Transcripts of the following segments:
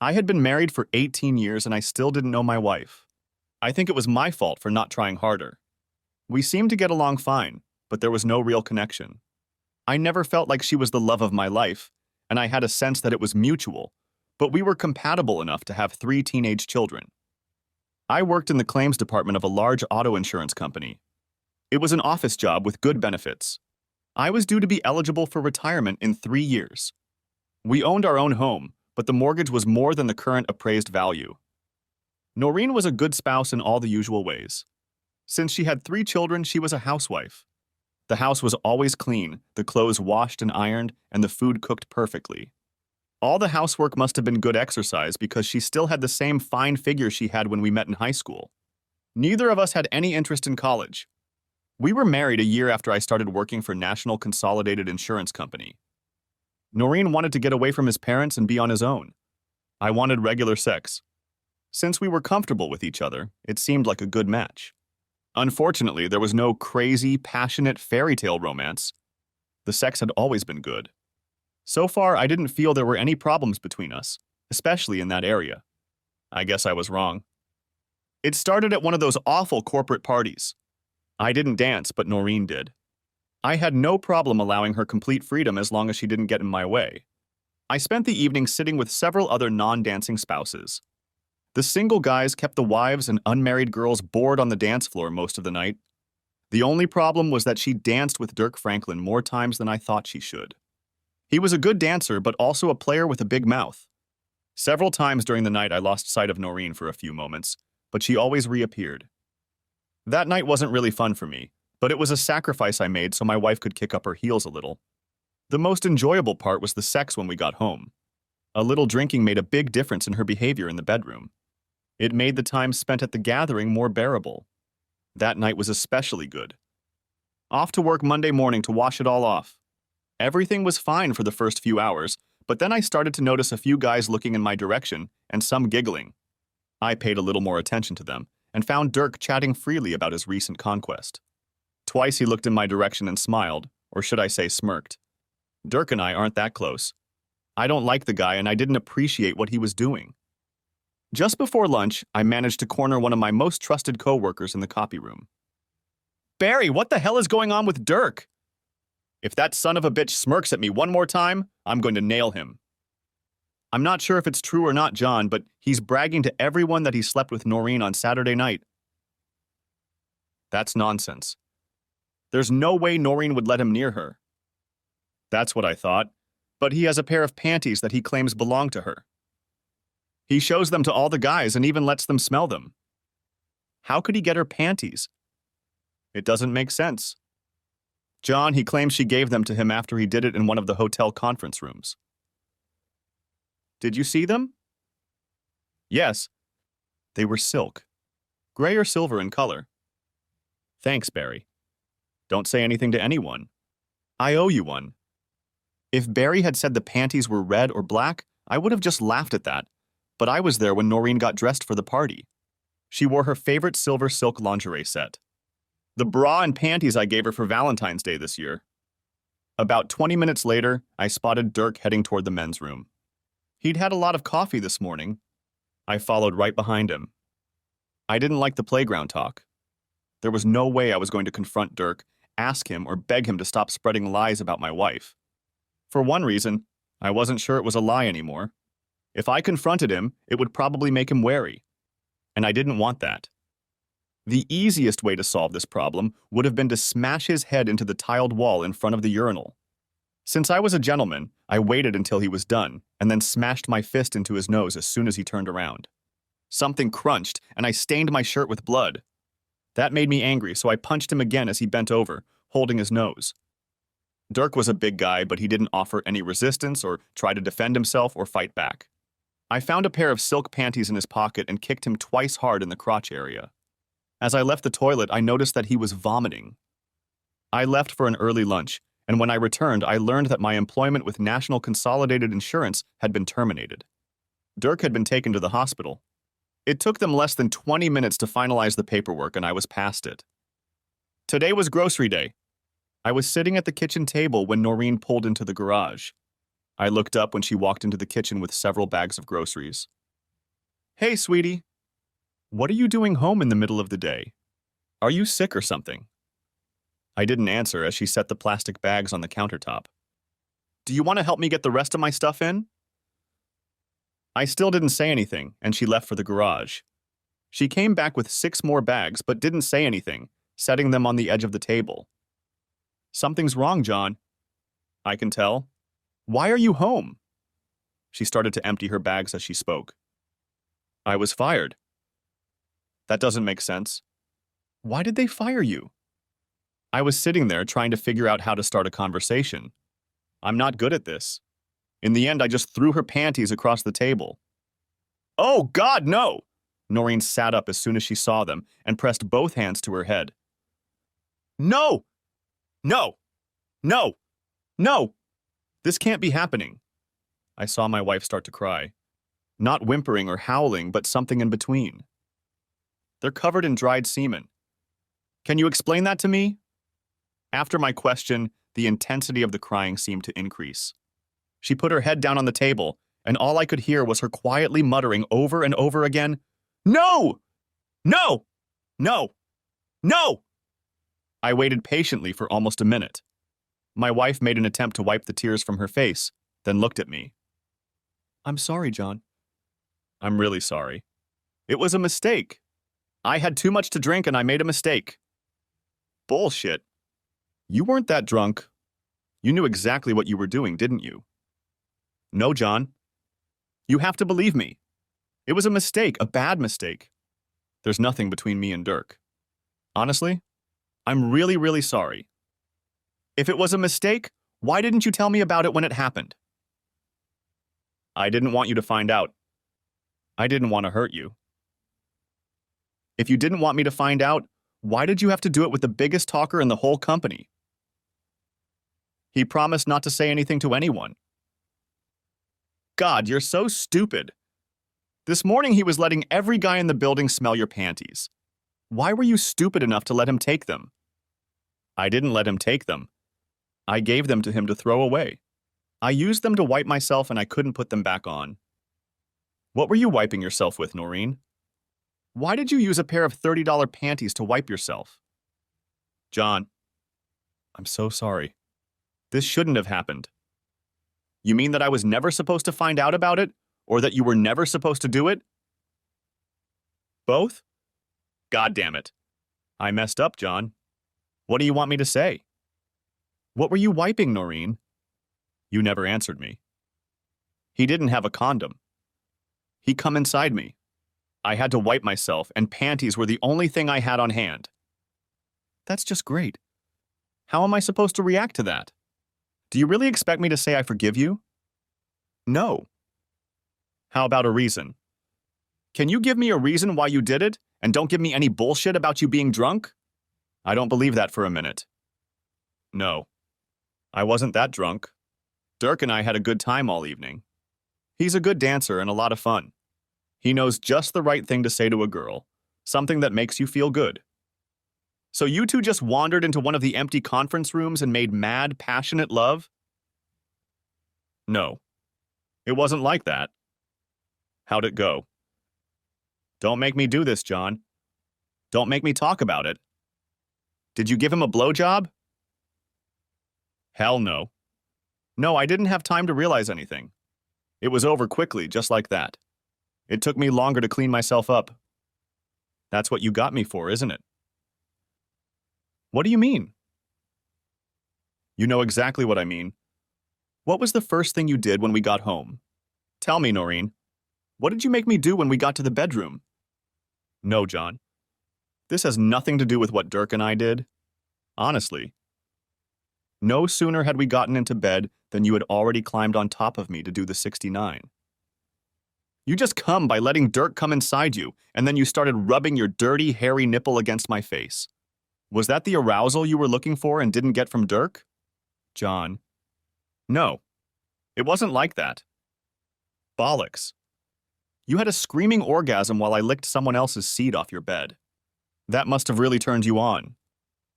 I had been married for 18 years and I still didn't know my wife. I think it was my fault for not trying harder. We seemed to get along fine, but there was no real connection. I never felt like she was the love of my life, and I had a sense that it was mutual, but we were compatible enough to have 3 teenage children. I worked in the claims department of a large auto insurance company. It was an office job with good benefits. I was due to be eligible for retirement in 3 years. We owned our own home, but the mortgage was more than the current appraised value. Noreen was a good spouse in all the usual ways. Since she had 3 children, she was a housewife. The house was always clean, the clothes washed and ironed, and the food cooked perfectly. All the housework must have been good exercise because she still had the same fine figure she had when we met in high school. Neither of us had any interest in college. We were married a year after I started working for National Consolidated Insurance Company. Noreen wanted to get away from his parents and be on his own. I wanted regular sex. Since we were comfortable with each other, it seemed like a good match. Unfortunately, there was no crazy, passionate fairy tale romance. The sex had always been good. So far, I didn't feel there were any problems between us, especially in that area. I guess I was wrong. It started at one of those awful corporate parties. I didn't dance, but Noreen did. I had no problem allowing her complete freedom as long as she didn't get in my way. I spent the evening sitting with several other non-dancing spouses. The single guys kept the wives and unmarried girls bored on the dance floor most of the night. The only problem was that she danced with Dirk Franklin more times than I thought she should. He was a good dancer, but also a player with a big mouth. Several times during the night I lost sight of Noreen for a few moments, but she always reappeared. That night wasn't really fun for me, but it was a sacrifice I made so my wife could kick up her heels a little. The most enjoyable part was the sex when we got home. A little drinking made a big difference in her behavior in the bedroom. It made the time spent at the gathering more bearable. That night was especially good. Off to work Monday morning to wash it all off. Everything was fine for the first few hours, but then I started to notice a few guys looking in my direction and some giggling. I paid a little more attention to them and found Dirk chatting freely about his recent conquest. Twice he looked in my direction and smiled, or should I say smirked. Dirk and I aren't that close. I don't like the guy and I didn't appreciate what he was doing. Just before lunch, I managed to corner one of my most trusted coworkers in the copy room. "Barry, what the hell is going on with Dirk? If that son of a bitch smirks at me one more time, I'm going to nail him." "I'm not sure if it's true or not, John, but he's bragging to everyone that he slept with Noreen on Saturday night." "That's nonsense. There's no way Noreen would let him near her." "That's what I thought, but he has a pair of panties that he claims belong to her. He shows them to all the guys and even lets them smell them. How could he get her panties? It doesn't make sense. John, he claims she gave them to him after he did it in one of the hotel conference rooms." "Did you see them?" "Yes. They were silk. Gray or silver in color." "Thanks, Barry. Don't say anything to anyone. I owe you one." If Barry had said the panties were red or black, I would have just laughed at that, but I was there when Noreen got dressed for the party. She wore her favorite silver silk lingerie set. The bra and panties I gave her for Valentine's Day this year. About 20 minutes later, I spotted Dirk heading toward the men's room. He'd had a lot of coffee this morning. I followed right behind him. I didn't like the playground talk. There was no way I was going to confront Dirk, ask him, or beg him to stop spreading lies about my wife. For one reason, I wasn't sure it was a lie anymore. If I confronted him, it would probably make him wary. And I didn't want that. The easiest way to solve this problem would have been to smash his head into the tiled wall in front of the urinal. Since I was a gentleman, I waited until he was done, and then smashed my fist into his nose as soon as he turned around. Something crunched, and I stained my shirt with blood. That made me angry, so I punched him again as he bent over, holding his nose. Dirk was a big guy, but he didn't offer any resistance or try to defend himself or fight back. I found a pair of silk panties in his pocket and kicked him twice hard in the crotch area. As I left the toilet, I noticed that he was vomiting. I left for an early lunch, and when I returned, I learned that my employment with National Consolidated Insurance had been terminated. Dirk had been taken to the hospital. It took them less than 20 minutes to finalize the paperwork, and I was past it. Today was grocery day. I was sitting at the kitchen table when Noreen pulled into the garage. I looked up when she walked into the kitchen with several bags of groceries. Hey, sweetie. What are you doing home in the middle of the day? Are you sick or something? I didn't answer as she set the plastic bags on the countertop. Do you want to help me get the rest of my stuff in? I still didn't say anything, and she left for the garage. She came back with 6 more bags but didn't say anything, setting them on the edge of the table. Something's wrong, John. I can tell. Why are you home? She started to empty her bags as she spoke. I was fired. That doesn't make sense. Why did they fire you? I was sitting there trying to figure out how to start a conversation. I'm not good at this. In the end, I just threw her panties across the table. Oh, God, no! Noreen sat up as soon as she saw them and pressed both hands to her head. No! No! No! No! This can't be happening. I saw my wife start to cry. Not whimpering or howling, but something in between. They're covered in dried semen. Can you explain that to me? After my question, the intensity of the crying seemed to increase. She put her head down on the table, and all I could hear was her quietly muttering over and over again, No! No! No! No! I waited patiently for almost a minute. My wife made an attempt to wipe the tears from her face, then looked at me. I'm sorry, John. I'm really sorry. It was a mistake. I had too much to drink and I made a mistake. Bullshit. You weren't that drunk. You knew exactly what you were doing, didn't you? No, John. You have to believe me. It was a mistake, a bad mistake. There's nothing between me and Dirk. Honestly, I'm really, really sorry. If it was a mistake, why didn't you tell me about it when it happened? I didn't want you to find out. I didn't want to hurt you. If you didn't want me to find out, why did you have to do it with the biggest talker in the whole company? He promised not to say anything to anyone. God, you're so stupid. This morning he was letting every guy in the building smell your panties. Why were you stupid enough to let him take them? I didn't let him take them. I gave them to him to throw away. I used them to wipe myself and I couldn't put them back on. What were you wiping yourself with, Noreen? Why did you use a pair of $30 panties to wipe yourself? John, I'm so sorry. This shouldn't have happened. You mean that I was never supposed to find out about it, or that you were never supposed to do it? Both? God damn it. I messed up, John. What do you want me to say? What were you wiping, Noreen? You never answered me. He didn't have a condom. He come inside me. I had to wipe myself, and panties were the only thing I had on hand. That's just great. How am I supposed to react to that? Do you really expect me to say I forgive you? No. How about a reason? Can you give me a reason why you did it, and don't give me any bullshit about you being drunk? I don't believe that for a minute. No. I wasn't that drunk. Dirk and I had a good time all evening. He's a good dancer and a lot of fun. He knows just the right thing to say to a girl, something that makes you feel good. So you two just wandered into one of the empty conference rooms and made mad, passionate love? No. It wasn't like that. How'd it go? Don't make me do this, John. Don't make me talk about it. Did you give him a blowjob? Hell no. No, I didn't have time to realize anything. It was over quickly, just like that. It took me longer to clean myself up. That's what you got me for, isn't it? What do you mean? You know exactly what I mean. What was the first thing you did when we got home? Tell me, Noreen. What did you make me do when we got to the bedroom? No, John. This has nothing to do with what Dirk and I did. Honestly. No sooner had we gotten into bed than you had already climbed on top of me to do the 69. You just come by letting Dirk come inside you, and then you started rubbing your dirty, hairy nipple against my face. Was that the arousal you were looking for and didn't get from Dirk? John. No. It wasn't like that. Bollocks. You had a screaming orgasm while I licked someone else's seed off your bed. That must have really turned you on.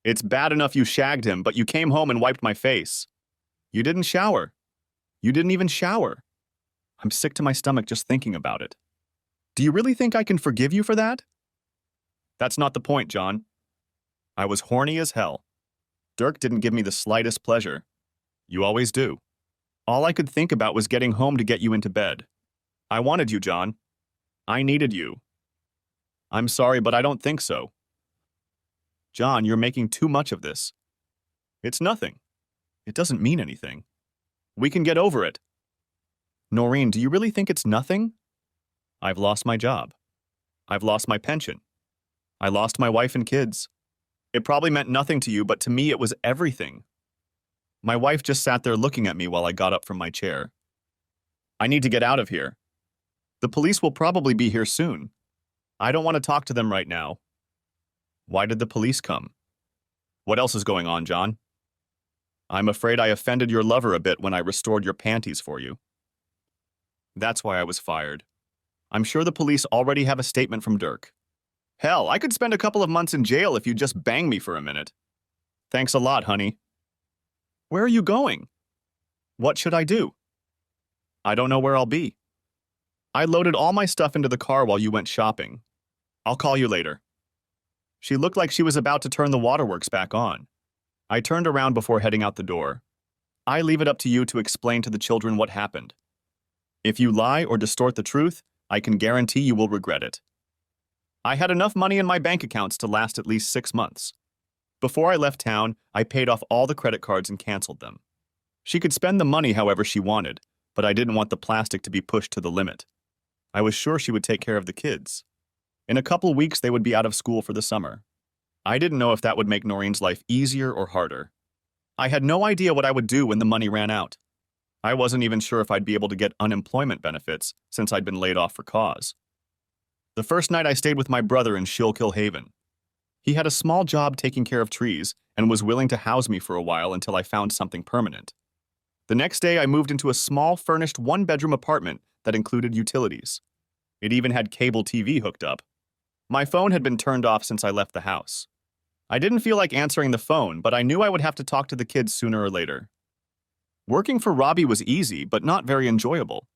It's bad enough you shagged him, but you came home and wiped my face. You didn't shower. You didn't even shower. I'm sick to my stomach just thinking about it. Do you really think I can forgive you for that? That's not the point, John. I was horny as hell. Dirk didn't give me the slightest pleasure. You always do. All I could think about was getting home to get you into bed. I wanted you, John. I needed you. I'm sorry, but I don't think so. John, you're making too much of this. It's nothing. It doesn't mean anything. We can get over it. Noreen, do you really think it's nothing? I've lost my job. I've lost my pension. I lost my wife and kids. It probably meant nothing to you, but to me it was everything. My wife just sat there looking at me while I got up from my chair. I need to get out of here. The police will probably be here soon. I don't want to talk to them right now. Why did the police come? What else is going on, John? I'm afraid I offended your lover a bit when I restored your panties for you. That's why I was fired. I'm sure the police already have a statement from Dirk. Hell, I could spend a couple of months in jail if you just bang me for a minute. Thanks a lot, honey. Where are you going? What should I do? I don't know where I'll be. I loaded all my stuff into the car while you went shopping. I'll call you later. She looked like she was about to turn the waterworks back on. I turned around before heading out the door. I leave it up to you to explain to the children what happened. If you lie or distort the truth, I can guarantee you will regret it. I had enough money in my bank accounts to last at least 6 months. Before I left town, I paid off all the credit cards and canceled them. She could spend the money however she wanted, but I didn't want the plastic to be pushed to the limit. I was sure she would take care of the kids. In a couple weeks, they would be out of school for the summer. I didn't know if that would make Noreen's life easier or harder. I had no idea what I would do when the money ran out. I wasn't even sure if I'd be able to get unemployment benefits since I'd been laid off for cause. The first night I stayed with my brother in Schuylkill Haven. He had a small job taking care of trees and was willing to house me for a while until I found something permanent. The next day I moved into a small furnished one-bedroom apartment that included utilities. It even had cable TV hooked up. My phone had been turned off since I left the house. I didn't feel like answering the phone, but I knew I would have to talk to the kids sooner or later. Working for Robbie was easy, but not very enjoyable.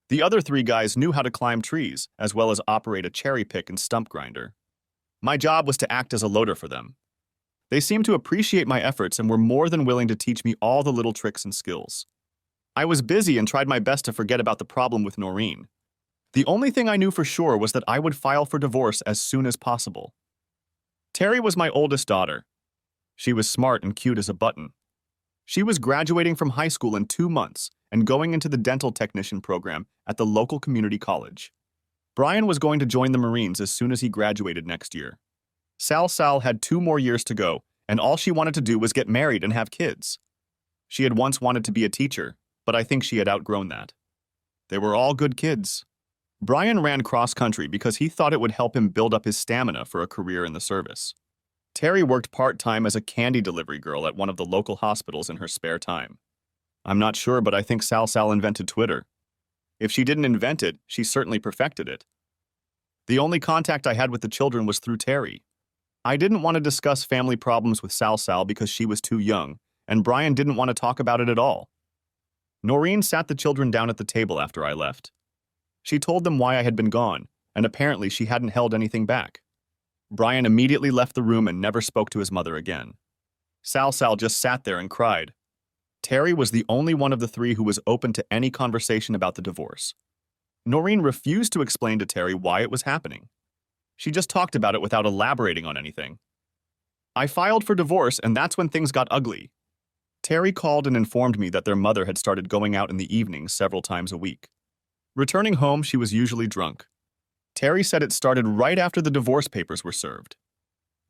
The other 3 guys knew how to climb trees, as well as operate a cherry pick and stump grinder. My job was to act as a loader for them. They seemed to appreciate my efforts and were more than willing to teach me all the little tricks and skills. I was busy and tried my best to forget about the problem with Noreen. The only thing I knew for sure was that I would file for divorce as soon as possible. Terry was my oldest daughter. She was smart and cute as a button. She was graduating from high school in 2 months and going into the dental technician program at the local community college. Brian was going to join the Marines as soon as he graduated next year. Sal had 2 more years to go, and all she wanted to do was get married and have kids. She had once wanted to be a teacher, but I think she had outgrown that. They were all good kids. Brian ran cross-country because he thought it would help him build up his stamina for a career in the service. Terry worked part-time as a candy delivery girl at one of the local hospitals in her spare time. I'm not sure, but I think Sal invented Twitter. If she didn't invent it, she certainly perfected it. The only contact I had with the children was through Terry. I didn't want to discuss family problems with Sal because she was too young, and Brian didn't want to talk about it at all. Noreen sat the children down at the table after I left. She told them why I had been gone, and apparently she hadn't held anything back. Brian immediately left the room and never spoke to his mother again. Sal just sat there and cried. Terry was the only one of the 3 who was open to any conversation about the divorce. Noreen refused to explain to Terry why it was happening. She just talked about it without elaborating on anything. I filed for divorce, and that's when things got ugly. Terry called and informed me that their mother had started going out in the evenings several times a week. Returning home, she was usually drunk. Terry said it started right after the divorce papers were served.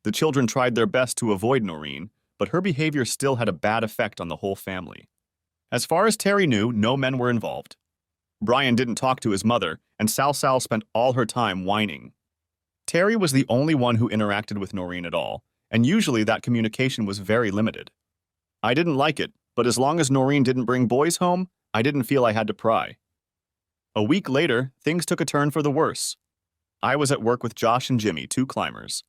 The children tried their best to avoid Noreen, but her behavior still had a bad effect on the whole family. As far as Terry knew, no men were involved. Brian didn't talk to his mother, and Sal spent all her time whining. Terry was the only one who interacted with Noreen at all, and usually that communication was very limited. I didn't like it, but as long as Noreen didn't bring boys home, I didn't feel I had to pry. A week later, things took a turn for the worse. I was at work with Josh and Jimmy, 2 climbers.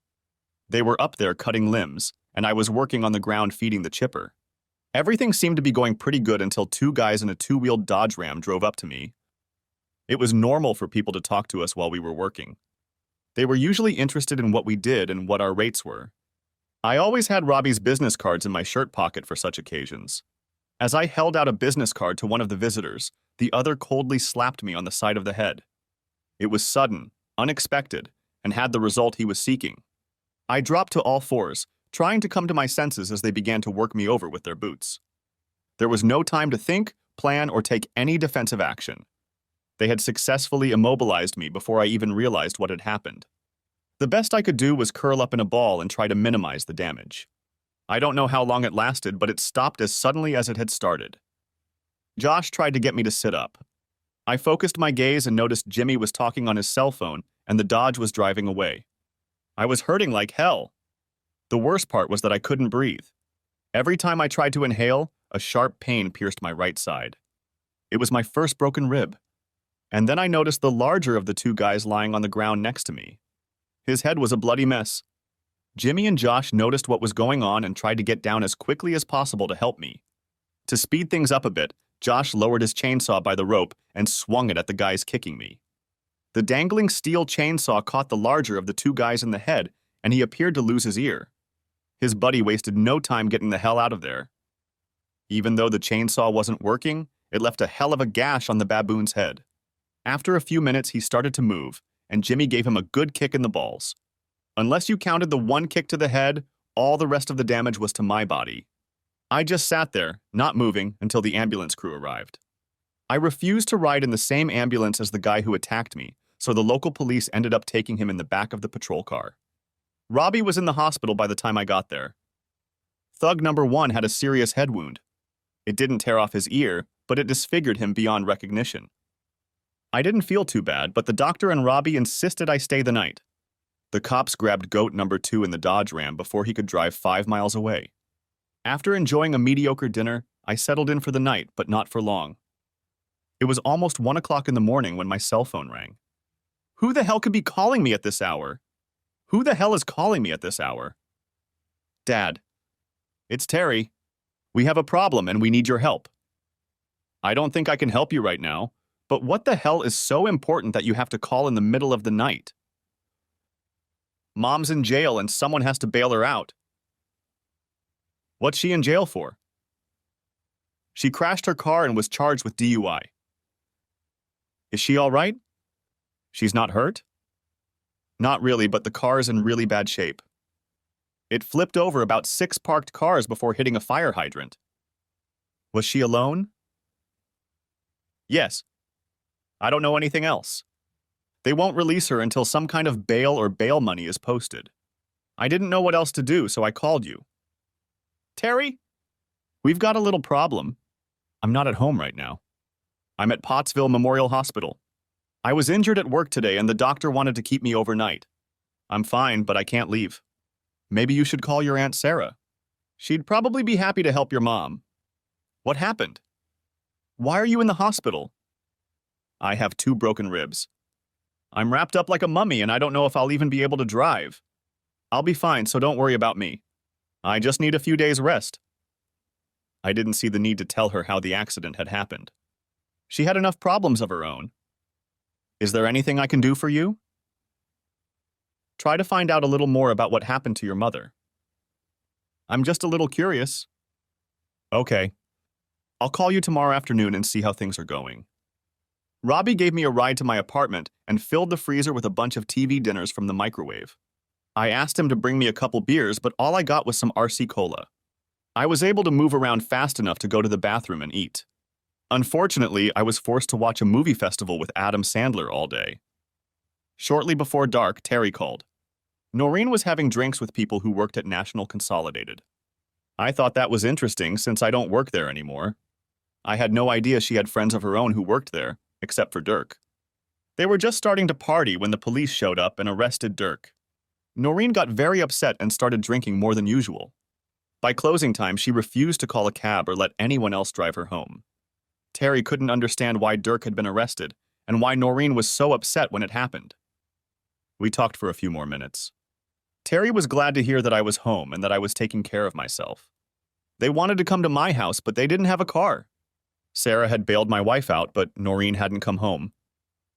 They were up there cutting limbs, and I was working on the ground feeding the chipper. Everything seemed to be going pretty good until two guys in a two-wheeled Dodge Ram drove up to me. It was normal for people to talk to us while we were working. They were usually interested in what we did and what our rates were. I always had Robbie's business cards in my shirt pocket for such occasions. As I held out a business card to one of the visitors, the other coldly slapped me on the side of the head. It was sudden, unexpected, and had the result he was seeking. I dropped to all fours, trying to come to my senses as they began to work me over with their boots. There was no time to think, plan, or take any defensive action. They had successfully immobilized me before I even realized what had happened. The best I could do was curl up in a ball and try to minimize the damage. I don't know how long it lasted, but it stopped as suddenly as it had started. Josh tried to get me to sit up. I focused my gaze and noticed Jimmy was talking on his cell phone and the Dodge was driving away. I was hurting like hell. The worst part was that I couldn't breathe. Every time I tried to inhale, a sharp pain pierced my right side. It was my first broken rib. And then I noticed the larger of the two guys lying on the ground next to me. His head was a bloody mess. Jimmy and Josh noticed what was going on and tried to get down as quickly as possible to help me. To speed things up a bit, Josh lowered his chainsaw by the rope and swung it at the guys kicking me. The dangling steel chainsaw caught the larger of the two guys in the head, and he appeared to lose his ear. His buddy wasted no time getting the hell out of there. Even though the chainsaw wasn't working, it left a hell of a gash on the baboon's head. After a few minutes, he started to move, and Jimmy gave him a good kick in the balls. Unless you counted the one kick to the head, all the rest of the damage was to my body. I just sat there, not moving, until the ambulance crew arrived. I refused to ride in the same ambulance as the guy who attacked me, so the local police ended up taking him in the back of the patrol car. Robbie was in the hospital by the time I got there. Thug number 1 had a serious head wound. It didn't tear off his ear, but it disfigured him beyond recognition. I didn't feel too bad, but the doctor and Robbie insisted I stay the night. The cops grabbed goat number 2 in the Dodge Ram before he could drive 5 miles away. After enjoying a mediocre dinner, I settled in for the night, but not for long. It was almost 1 o'clock in the morning when my cell phone rang. Who the hell could be calling me at this hour? Who the hell is calling me at this hour? Dad. It's Terry. We have a problem and we need your help. I don't think I can help you right now, but what the hell is so important that you have to call in the middle of the night? Mom's in jail and someone has to bail her out. What's she in jail for? She crashed her car and was charged with DUI. Is she all right? She's not hurt? Not really, but the car is in really bad shape. It flipped over about 6 parked cars before hitting a fire hydrant. Was she alone? Yes. I don't know anything else. They won't release her until some kind of bail or bail money is posted. I didn't know what else to do, so I called you. Terry? We've got a little problem. I'm not at home right now. I'm at Pottsville Memorial Hospital. I was injured at work today and the doctor wanted to keep me overnight. I'm fine, but I can't leave. Maybe you should call your Aunt Sarah. She'd probably be happy to help your mom. What happened? Why are you in the hospital? I have 2 broken ribs. I'm wrapped up like a mummy and I don't know if I'll even be able to drive. I'll be fine, so don't worry about me. I just need a few days rest. I didn't see the need to tell her how the accident had happened. She had enough problems of her own. Is there anything I can do for you? Try to find out a little more about what happened to your mother. I'm just a little curious. Okay. I'll call you tomorrow afternoon and see how things are going. Robbie gave me a ride to my apartment and filled the freezer with a bunch of TV dinners from the microwave. I asked him to bring me a couple beers, but all I got was some RC Cola. I was able to move around fast enough to go to the bathroom and eat. Unfortunately, I was forced to watch a movie festival with Adam Sandler all day. Shortly before dark, Terry called. Noreen was having drinks with people who worked at National Consolidated. I thought that was interesting since I don't work there anymore. I had no idea she had friends of her own who worked there, except for Dirk. They were just starting to party when the police showed up and arrested Dirk. Noreen got very upset and started drinking more than usual. By closing time, she refused to call a cab or let anyone else drive her home. Terry couldn't understand why Dirk had been arrested and why Noreen was so upset when it happened. We talked for a few more minutes. Terry was glad to hear that I was home and that I was taking care of myself. They wanted to come to my house, but they didn't have a car. Sarah had bailed my wife out, but Noreen hadn't come home.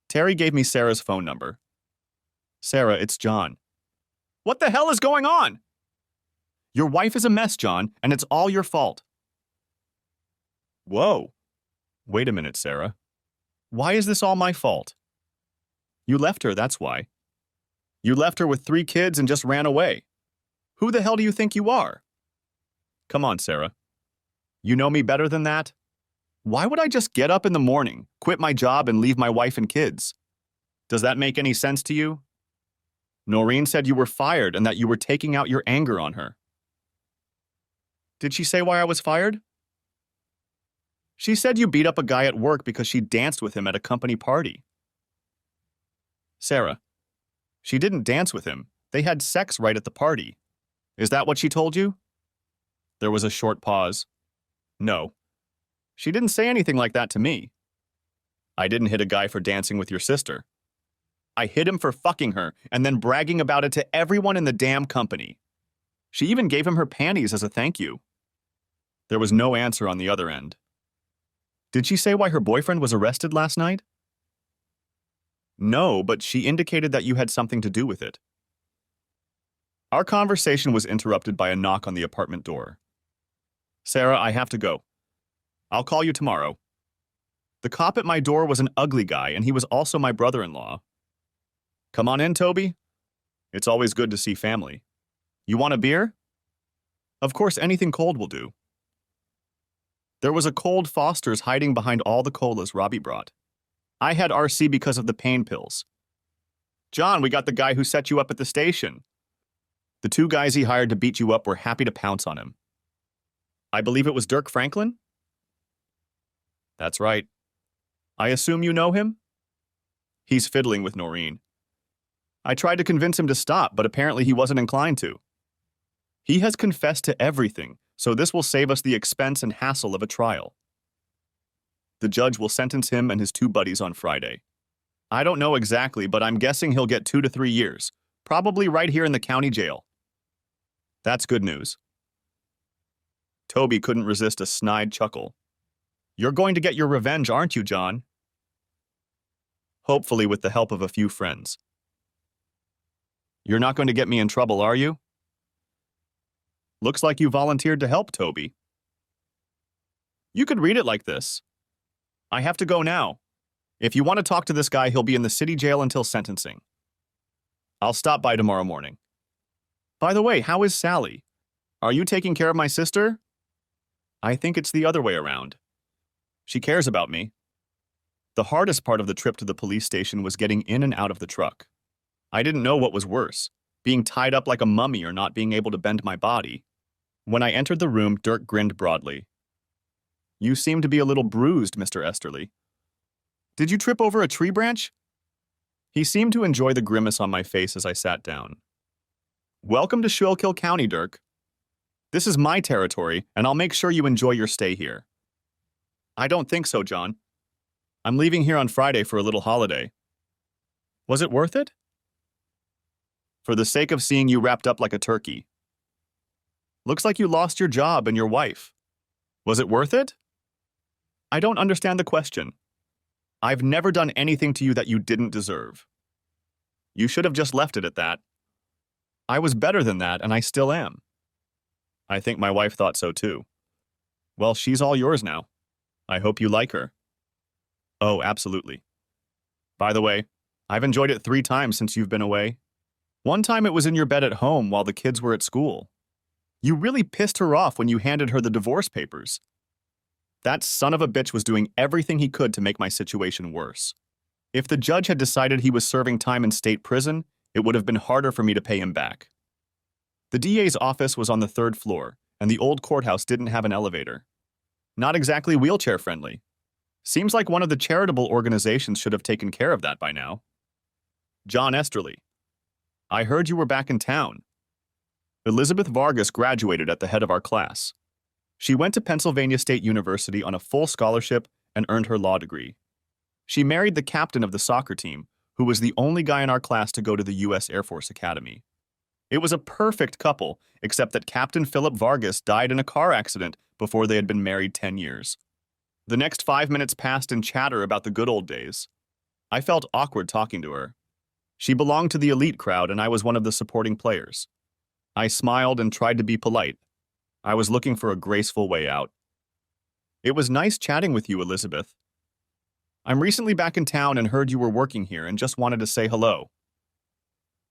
Terry gave me Sarah's phone number. Sarah, it's John. What the hell is going on? Your wife is a mess, John, and it's all your fault. Whoa. Wait a minute, Sarah. Why is this all my fault? You left her, that's why. You left her with 3 kids and just ran away. Who the hell do you think you are? Come on, Sarah. You know me better than that? Why would I just get up in the morning, quit my job, and leave my wife and kids? Does that make any sense to you? Noreen said you were fired and that you were taking out your anger on her. Did she say why I was fired? She said you beat up a guy at work because she danced with him at a company party. Sarah, she didn't dance with him. They had sex right at the party. Is that what she told you? There was a short pause. No. She didn't say anything like that to me. I didn't hit a guy for dancing with your sister. I hit him for fucking her and then bragging about it to everyone in the damn company. She even gave him her panties as a thank you. There was no answer on the other end. Did she say why her boyfriend was arrested last night? No, but she indicated that you had something to do with it. Our conversation was interrupted by a knock on the apartment door. Sarah, I have to go. I'll call you tomorrow. The cop at my door was an ugly guy, and he was also my brother-in-law. Come on in, Toby. It's always good to see family. You want a beer? Of course, anything cold will do. There was a cold Foster's hiding behind all the colas Robbie brought. I had RC because of the pain pills. John, we got the guy who set you up at the station. The 2 guys he hired to beat you up were happy to pounce on him. I believe it was Dirk Franklin? That's right. I assume you know him? He's fiddling with Noreen. I tried to convince him to stop, but apparently he wasn't inclined to. He has confessed to everything, so this will save us the expense and hassle of a trial. The judge will sentence him and his 2 buddies on Friday. I don't know exactly, but I'm guessing he'll get 2 to 3 years, probably right here in the county jail. That's good news. Toby couldn't resist a snide chuckle. You're going to get your revenge, aren't you, John? Hopefully with the help of a few friends. You're not going to get me in trouble, are you? Looks like you volunteered to help, Toby. You could read it like this. I have to go now. If you want to talk to this guy, he'll be in the city jail until sentencing. I'll stop by tomorrow morning. By the way, how is Sally? Are you taking care of my sister? I think it's the other way around. She cares about me. The hardest part of the trip to the police station was getting in and out of the truck. I didn't know what was worse, being tied up like a mummy or not being able to bend my body. When I entered the room, Dirk grinned broadly. You seem to be a little bruised, Mr. Esterly. Did you trip over a tree branch? He seemed to enjoy the grimace on my face as I sat down. Welcome to Schuylkill County, Dirk. This is my territory, and I'll make sure you enjoy your stay here. I don't think so, John. I'm leaving here on Friday for a little holiday. Was it worth it? For the sake of seeing you wrapped up like a turkey. Looks like you lost your job and your wife. Was it worth it? I don't understand the question. I've never done anything to you that you didn't deserve. You should have just left it at that. I was better than that, and I still am. I think my wife thought so too. Well, she's all yours now. I hope you like her. Oh, absolutely. By the way, I've enjoyed it 3 times since you've been away. One time it was in your bed at home while the kids were at school. You really pissed her off when you handed her the divorce papers. That son of a bitch was doing everything he could to make my situation worse. If the judge had decided he was serving time in state prison, it would have been harder for me to pay him back. The DA's office was on the 3rd floor, and the old courthouse didn't have an elevator. Not exactly wheelchair-friendly. Seems like one of the charitable organizations should have taken care of that by now. John Esterly. I heard you were back in town. Elizabeth Vargas graduated at the head of our class. She went to Pennsylvania State University on a full scholarship and earned her law degree. She married the captain of the soccer team, who was the only guy in our class to go to the U.S. Air Force Academy. It was a perfect couple, except that Captain Philip Vargas died in a car accident before they had been married 10 years. The next 5 minutes passed in chatter about the good old days. I felt awkward talking to her. She belonged to the elite crowd, and I was one of the supporting players. I smiled and tried to be polite. I was looking for a graceful way out. It was nice chatting with you, Elizabeth. I'm recently back in town and heard you were working here and just wanted to say hello.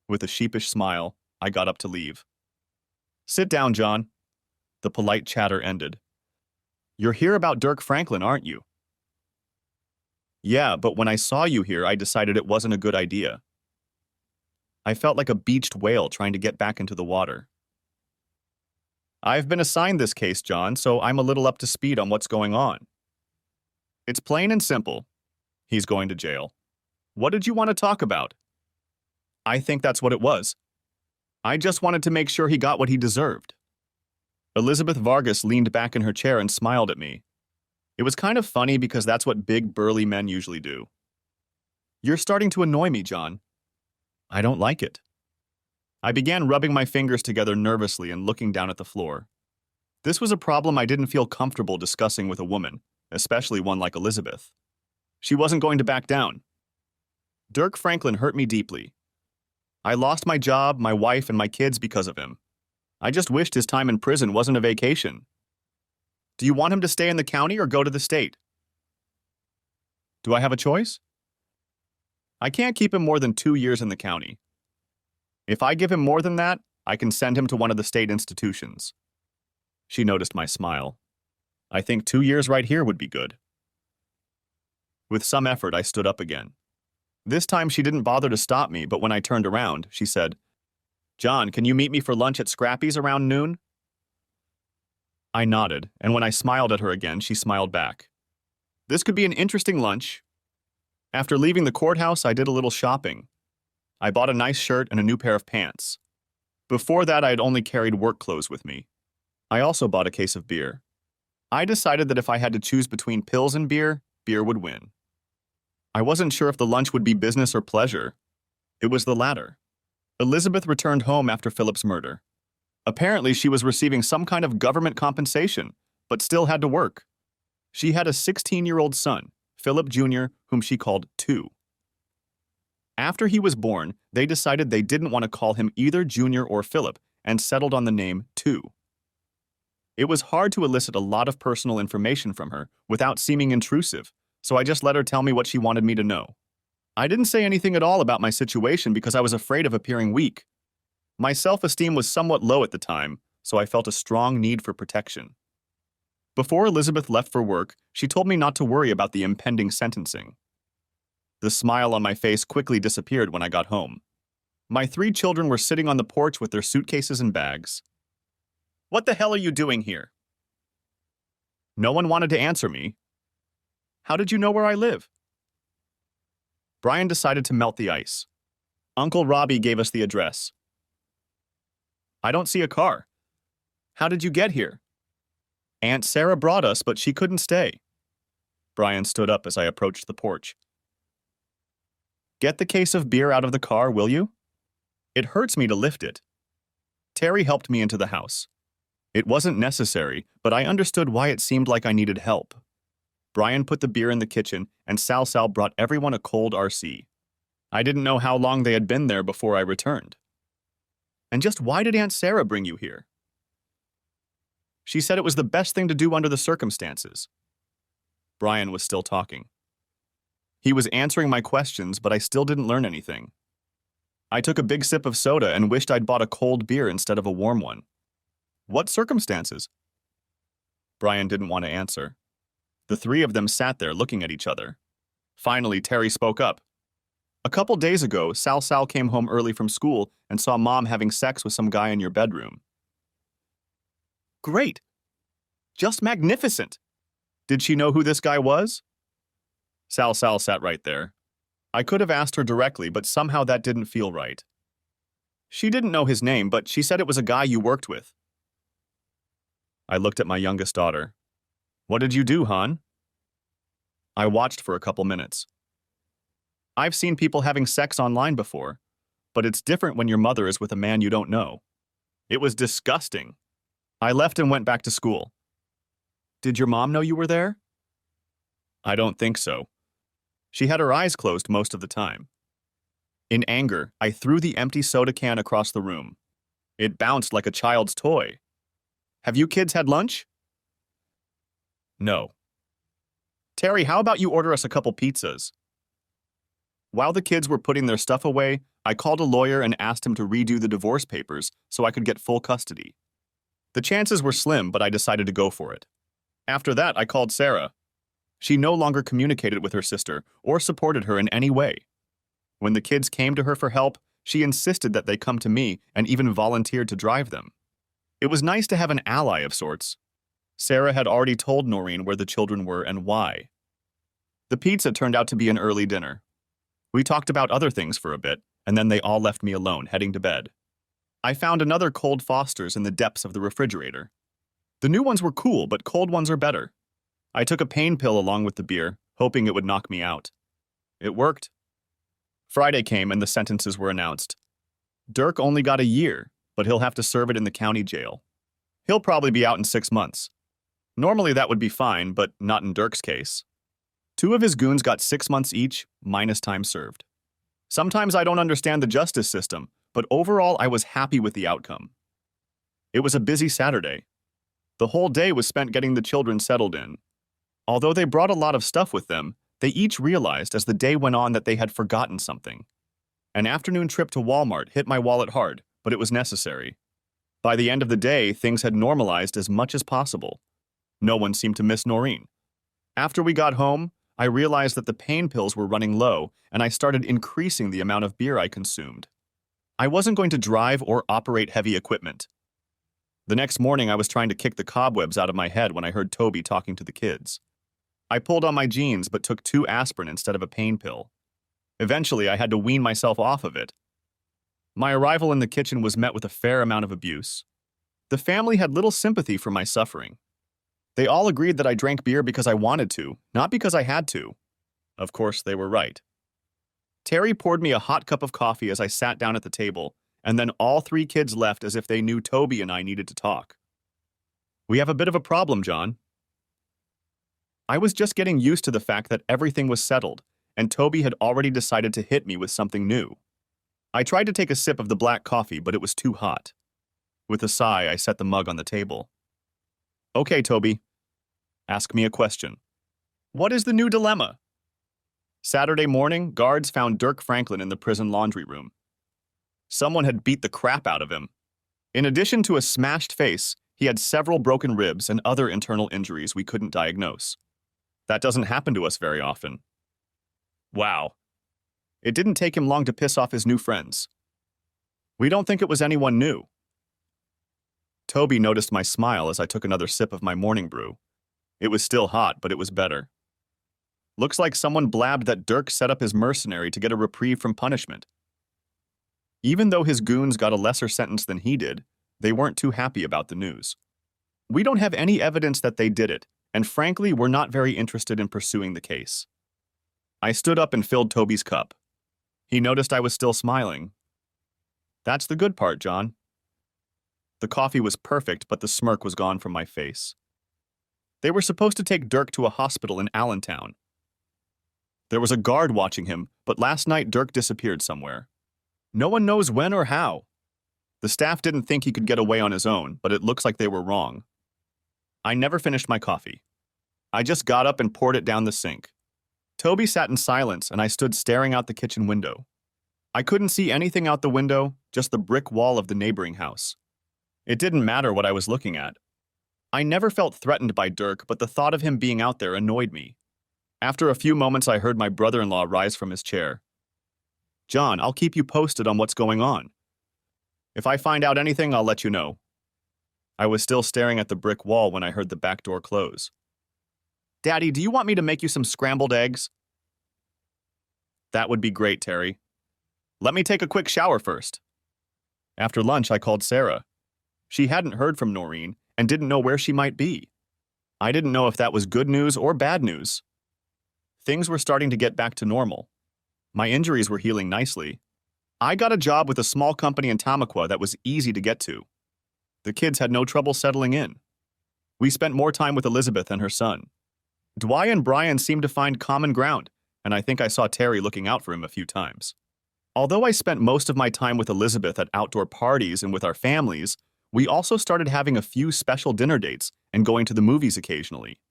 With a sheepish smile, I got up to leave. Sit down, John. The polite chatter ended. You're here about Dirk Franklin, aren't you? Yeah, but when I saw you here, I decided it wasn't a good idea. I felt like a beached whale trying to get back into the water. I've been assigned this case, John, so I'm a little up to speed on what's going on. It's plain and simple. He's going to jail. What did you want to talk about? I think that's what it was. I just wanted to make sure he got what he deserved. Elizabeth Vargas leaned back in her chair and smiled at me. It was kind of funny because that's what big, burly men usually do. You're starting to annoy me, John. I don't like it. I began rubbing my fingers together nervously and looking down at the floor. This was a problem I didn't feel comfortable discussing with a woman, especially one like Elizabeth. She wasn't going to back down. Dirk Franklin hurt me deeply. I lost my job, my wife, and my kids because of him. I just wished his time in prison wasn't a vacation. Do you want him to stay in the county or go to the state? Do I have a choice? I can't keep him more than 2 years in the county. If I give him more than that, I can send him to one of the state institutions. She noticed my smile. I think 2 years right here would be good. With some effort, I stood up again. This time she didn't bother to stop me, but when I turned around, she said, John, can you meet me for lunch at Scrappy's around noon? I nodded, and when I smiled at her again, she smiled back. This could be an interesting lunch. After leaving the courthouse, I did a little shopping. I bought a nice shirt and a new pair of pants. Before that, I had only carried work clothes with me. I also bought a case of beer. I decided that if I had to choose between pills and beer, beer would win. I wasn't sure if the lunch would be business or pleasure. It was the latter. Elizabeth returned home after Philip's murder. Apparently, she was receiving some kind of government compensation, but still had to work. She had a 16-year-old son, Philip Jr., whom she called Two. After he was born, they decided they didn't want to call him either Junior or Philip and settled on the name Two. It was hard to elicit a lot of personal information from her without seeming intrusive, so I just let her tell me what she wanted me to know. I didn't say anything at all about my situation because I was afraid of appearing weak. My self-esteem was somewhat low at the time, so I felt a strong need for protection. Before Elizabeth left for work, she told me not to worry about the impending sentencing. The smile on my face quickly disappeared when I got home. My 3 children were sitting on the porch with their suitcases and bags. What the hell are you doing here? No one wanted to answer me. How did you know where I live? Brian decided to melt the ice. Uncle Robbie gave us the address. I don't see a car. How did you get here? Aunt Sarah brought us, but she couldn't stay. Brian stood up as I approached the porch. Get the case of beer out of the car, will you? It hurts me to lift it. Terry helped me into the house. It wasn't necessary, but I understood why it seemed like I needed help. Brian put the beer in the kitchen, and Sal brought everyone a cold RC. I didn't know how long they had been there before I returned. And just why did Aunt Sarah bring you here? She said it was the best thing to do under the circumstances. Brian was still talking. He was answering my questions, but I still didn't learn anything. I took a big sip of soda and wished I'd bought a cold beer instead of a warm one. What circumstances? Brian didn't want to answer. The 3 of them sat there looking at each other. Finally, Terry spoke up. A couple days ago, Sal came home early from school and saw Mom having sex with some guy in your bedroom. Great. Just magnificent. Did she know who this guy was? Sal sat right there. I could have asked her directly, but somehow that didn't feel right. She didn't know his name, but she said it was a guy you worked with. I looked at my youngest daughter. What did you do, hon? I watched for a couple minutes. I've seen people having sex online before. but it's different when your mother is with a man you don't know. It was disgusting. I left and went back to school. Did your mom know you were there? I don't think so. She had her eyes closed most of the time. In anger, I threw the empty soda can across the room. It bounced like a child's toy. Have you kids had lunch? No. Terry, how about you order us a couple pizzas? While the kids were putting their stuff away, I called a lawyer and asked him to redo the divorce papers so I could get full custody. The chances were slim, but I decided to go for it. After that, I called Sarah. She no longer communicated with her sister or supported her in any way. When the kids came to her for help, she insisted that they come to me and even volunteered to drive them. It was nice to have an ally of sorts. Sarah had already told Noreen where the children were and why. The pizza turned out to be an early dinner. We talked about other things for a bit, and then they all left me alone, heading to bed. I found another cold Foster's in the depths of the refrigerator. The new ones were cool, but cold ones are better. I took a pain pill along with the beer, hoping it would knock me out. It worked. Friday came and the sentences were announced. Dirk only got a year, but he'll have to serve it in the county jail. He'll probably be out in 6 months. Normally that would be fine, but not in Dirk's case. 2 of his goons got 6 months each, minus time served. Sometimes I don't understand the justice system, but overall I was happy with the outcome. It was a busy Saturday. The whole day was spent getting the children settled in. Although they brought a lot of stuff with them, they each realized as the day went on that they had forgotten something. An afternoon trip to Walmart hit my wallet hard, but it was necessary. By the end of the day, things had normalized as much as possible. No one seemed to miss Noreen. After we got home, I realized that the pain pills were running low, and I started increasing the amount of beer I consumed. I wasn't going to drive or operate heavy equipment. The next morning, I was trying to kick the cobwebs out of my head when I heard Toby talking to the kids. I pulled on my jeans but took 2 aspirin instead of a pain pill. Eventually, I had to wean myself off of it. My arrival in the kitchen was met with a fair amount of abuse. The family had little sympathy for my suffering. They all agreed that I drank beer because I wanted to, not because I had to. Of course, they were right. Terry poured me a hot cup of coffee as I sat down at the table, and then all 3 kids left as if they knew Toby and I needed to talk. We have a bit of a problem, John. I was just getting used to the fact that everything was settled, and Toby had already decided to hit me with something new. I tried to take a sip of the black coffee, but it was too hot. With a sigh, I set the mug on the table. Okay, Toby. Ask me a question. What is the new dilemma? Saturday morning, guards found Dirk Franklin in the prison laundry room. Someone had beat the crap out of him. In addition to a smashed face, he had several broken ribs and other internal injuries we couldn't diagnose. That doesn't happen to us very often. Wow. It didn't take him long to piss off his new friends. We don't think it was anyone new. Toby noticed my smile as I took another sip of my morning brew. It was still hot, but it was better. Looks like someone blabbed that Dirk set up his mercenary to get a reprieve from punishment. Even though his goons got a lesser sentence than he did, they weren't too happy about the news. We don't have any evidence that they did it, and frankly, we're not very interested in pursuing the case. I stood up and filled Toby's cup. He noticed I was still smiling. That's the good part, John. The coffee was perfect, but the smirk was gone from my face. They were supposed to take Dirk to a hospital in Allentown. There was a guard watching him, but last night Dirk disappeared somewhere. No one knows when or how. The staff didn't think he could get away on his own, but it looks like they were wrong. I never finished my coffee. I just got up and poured it down the sink. Toby sat in silence, and I stood staring out the kitchen window. I couldn't see anything out the window, just the brick wall of the neighboring house. It didn't matter what I was looking at. I never felt threatened by Dirk, but the thought of him being out there annoyed me. After a few moments, I heard my brother-in-law rise from his chair. John, I'll keep you posted on what's going on. If I find out anything, I'll let you know. I was still staring at the brick wall when I heard the back door close. Daddy, do you want me to make you some scrambled eggs? That would be great, Terry. Let me take a quick shower first. After lunch, I called Sarah. She hadn't heard from Noreen and didn't know where she might be. I didn't know if that was good news or bad news. Things were starting to get back to normal. My injuries were healing nicely. I got a job with a small company in Tamaqua that was easy to get to. The kids had no trouble settling in. We spent more time with Elizabeth and her son. Dwight and Brian seemed to find common ground, and I think I saw Terry looking out for him a few times. Although I spent most of my time with Elizabeth at outdoor parties and with our families, we also started having a few special dinner dates and going to the movies occasionally.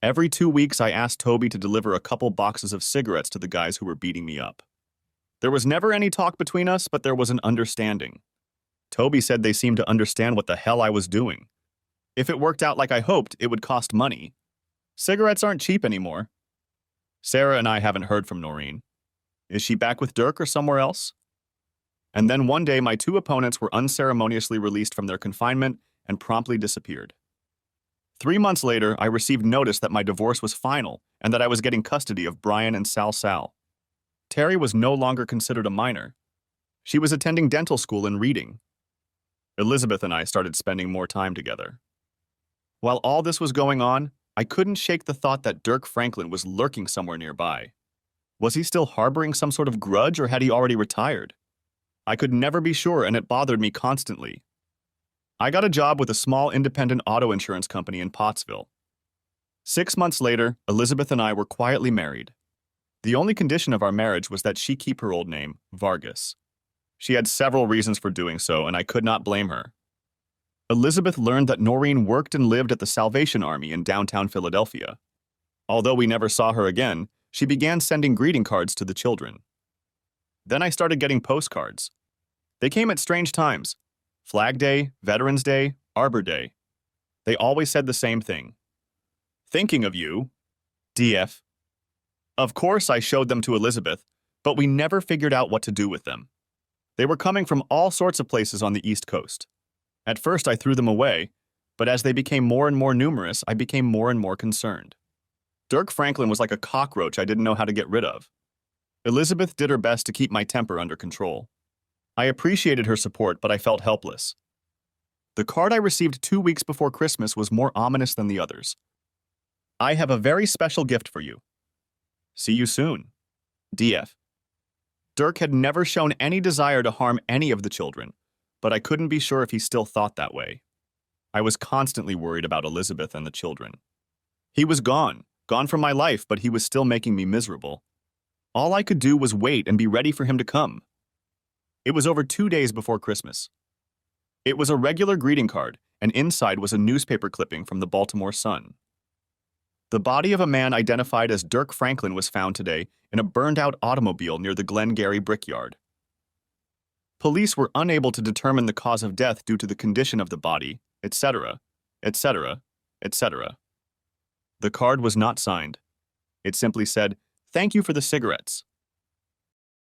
Every 2 weeks, I asked Toby to deliver a couple boxes of cigarettes to the guys who were beating me up. There was never any talk between us, but there was an understanding. Toby said they seemed to understand what the hell I was doing. If it worked out like I hoped, it would cost money. Cigarettes aren't cheap anymore. Sarah and I haven't heard from Noreen. Is she back with Dirk or somewhere else? And then one day, my two opponents were unceremoniously released from their confinement and promptly disappeared. 3 months later, I received notice that my divorce was final and that I was getting custody of Brian and Sal. Terry was no longer considered a minor. She was attending dental school and reading. Elizabeth and I started spending more time together. While all this was going on, I couldn't shake the thought that Dirk Franklin was lurking somewhere nearby. Was he still harboring some sort of grudge, or had he already retired? I could never be sure, and it bothered me constantly. I got a job with a small independent auto insurance company in Pottsville. 6 months later, Elizabeth and I were quietly married. The only condition of our marriage was that she keep her old name, Vargas. She had several reasons for doing so, and I could not blame her. Elizabeth learned that Noreen worked and lived at the Salvation Army in downtown Philadelphia. Although we never saw her again, she began sending greeting cards to the children. Then I started getting postcards. They came at strange times. Flag Day, Veterans Day, Arbor Day. They always said the same thing. Thinking of you, DF. Of course, I showed them to Elizabeth, but we never figured out what to do with them. They were coming from all sorts of places on the East Coast. At first, I threw them away, but as they became more and more numerous, I became more and more concerned. Dirk Franklin was like a cockroach I didn't know how to get rid of. Elizabeth did her best to keep my temper under control. I appreciated her support, but I felt helpless. The card I received 2 weeks before Christmas was more ominous than the others. I have a very special gift for you. See you soon. DF. Dirk had never shown any desire to harm any of the children, but I couldn't be sure if he still thought that way. I was constantly worried about Elizabeth and the children. He was gone from my life, but he was still making me miserable. All I could do was wait and be ready for him to come. It was over 2 days before Christmas. It was a regular greeting card, and inside was a newspaper clipping from the Baltimore Sun. The body of a man identified as Dirk Franklin was found today in a burned-out automobile near the Glengarry Brickyard. Police were unable to determine the cause of death due to the condition of the body, etc., etc., etc. The card was not signed. It simply said, "Thank you for the cigarettes."